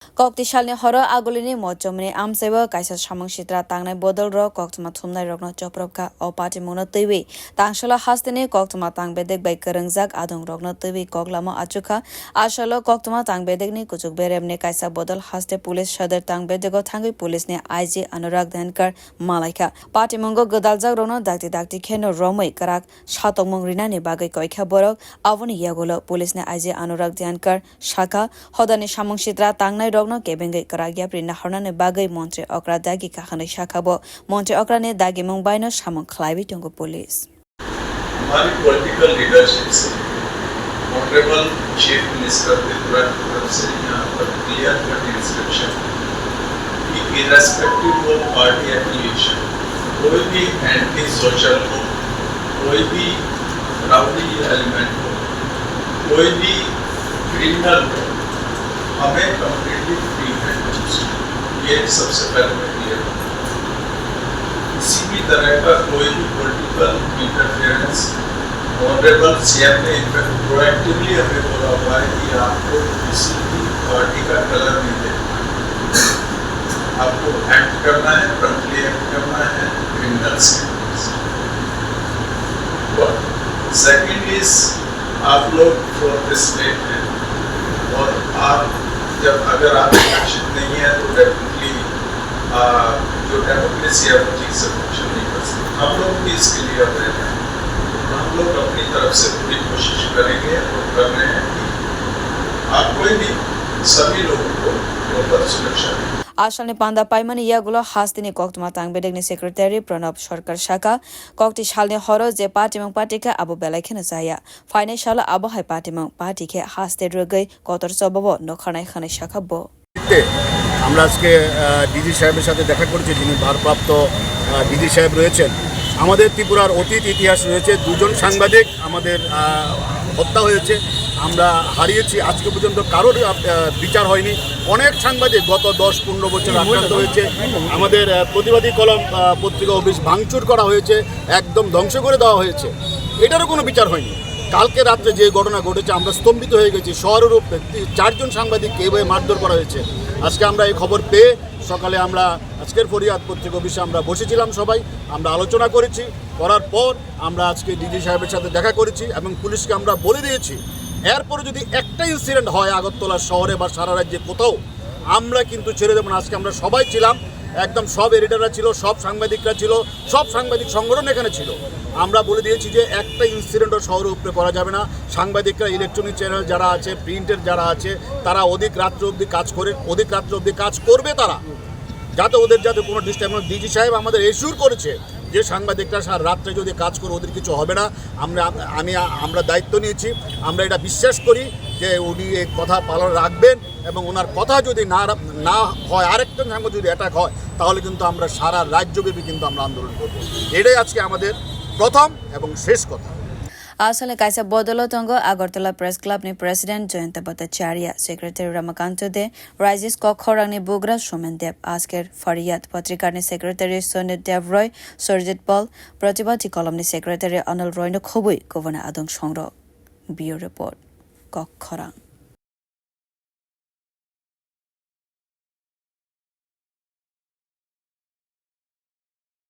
Koktishalni horo agulini mochomni amseba kaisa samang sitra tangnai bodol ro koktwma thumnai rokno choprobka o party mungno twiwi tangshala hastini koktwma tangbedek bai karangjak adongrokno twiwi koklamo achuka ashalo koktwma tangbedekni kuchuk beremni kaisa bodol haste police sadar tangbedego thangui police ni IG Anurag Dhankar malaika party mungo godaljak rokno dakti kheno romoi karak shatokmung rinani bagai koikha borok avoni yagulo police ni IG Anurag Dhankar shaka hodani samang sitra tangnai rokno kebengai karagya prina harnane bagai montre okra dagi kakhane shakabo montre okra ne dagi mungbaino samang khlaibi tongo police हमारी political leadership से honourable chief minister Tripura की तरफ से यहाँ पर clear cut instruction कि irrespective of party affiliation कोई भी एंटी सोशल हो, कोई भी राउडी एलिमेंट हो, कोई भी क्रिमिनल हो, हमें कंप्लीटली फ्री है। ये सबसे पहले मैं क्लियर हूँ। किसी भी तरह का कोई भी पॉलिटिकल इंटरफेरेंस ऑनरेबल सीएम ने इनफैक्ट प्रोएक्टिवली हमें बोला हुआ है कि आपको किसी भी पार्टी का कलर नहीं देखना है, आपको एक्ट करना है, प्रॉम्प्टली एक्ट करना है क्रिमिनल्स के। सेकेंड इज आप लोग फॉर दिस स्टेट हैं और आप जब अगर आप इलेक्शन नहीं है तो डेफिनेटली जो डेमोक्रेसी है वो ठीक से फंक्शन नहीं कर सकती। हम लोग भी इसके लिए अवेयर हैं, हम लोग अपनी तरफ से पूरी कोशिश करेंगे और कर रहे हैं कि आप कोई भी सभी लोगों को प्रॉपर सुरक्षा दें। Ashalni panda paimani yagulo hastini koktwma tangbedekni secretary Pranab Sarkar shaka koktishalni horo je party mung party ka abu belai khena saya financial abu hai party mung party ke haste rogai kotor sobabo nokhanai khane shaka bo আমরা আজকে DG সাহেবের সাথে দেখা করেছি, যিনি ভারপ্রাপ্ত DG সাহেব রয়েছেন। আমাদের ত্রিপুরার অতীত ইতিহাস রয়েছে, দুজন সাংবাদিক আমাদের হত্যা হয়েছে, আমরা হারিয়েছি, আজকে পর্যন্ত কারোর বিচার হয়নি। অনেক সাংবাদিক গত 10-15 বছর আক্রান্ত হয়েছে। আমাদের প্রতিবাদী কলম পত্রিকা অফিস ভাঙচুর করা হয়েছে, একদম ধ্বংস করে দেওয়া হয়েছে, এটারও কোনো বিচার হয়নি। কালকে রাত্রে যে ঘটনা ঘটেছে আমরা স্তম্ভিত হয়ে গেছি। শহরের 4জন সাংবাদিককে এইভাবে মারধর করা হয়েছে। আজকে আমরা এই খবর পেয়ে সকালে আমরা আজকের ফরিয়াদ পত্রিকা অফিসে আমরা বসেছিলাম, সবাই আমরা আলোচনা করেছি। করার পর আমরা আজকে ডিজি সাহেবের সাথে দেখা করেছি এবং পুলিশকে আমরা বলে দিয়েছি এরপরে যদি একটা ইনসিডেন্ট হয় আগরতলা শহরে বা সারা রাজ্যে কোথাও, আমরা কিন্তু ছেড়ে দেবো না। আজকে আমরা সবাই ছিলাম, একদম সব এডিটররা ছিল, সব সাংবাদিকরা ছিল, সব সাংবাদিক সংগঠন এখানে ছিল। আমরা বলে দিয়েছি যে একটা ইনসিডেন্টও শহরের উপরে করা যাবে না। সাংবাদিকরা ইলেকট্রনিক চ্যানেল যারা আছে, প্রিন্টের যারা আছে, তারা অধিক রাত্র অবধি কাজ করবে তারা, যাতে ওদের যাতে কোনো ডিস্টার্ব। ডিজি সাহেব আমাদের এশিওর করেছে যে সাংবাদিকরা সারা রাত্রে যদি কাজ করে ওদের কিছু হবে না। আমরা দায়িত্ব নিয়েছি, আমরা এটা বিশ্বাস করি যে উনি এই কথা পালন রাখবেন এবং ওনার কথা যদি না হয়, আরেকটা সাংবাদিক যদি অ্যাটাক হয়, তাহলে কিন্তু আমরা সারা রাজ্যব্যাপী কিন্তু আমরা আন্দোলন করব। এটাই আজকে আমাদের প্রথম এবং শেষ কথা। Ashalni kaisa bodolo tongo Agartala Press Club ni President Jayanta Bhattacharya Secretary Ramakanto de Rajesh Kokhorang ni Bugra Shomen Dev Asker Fariyat Patrikar ni Secretary Sonit Dev Roy Surjit Paul Pratibati Column ni Secretary Anil Roy no Khobui Governor Adong Songrok Bureau Report Kokhorang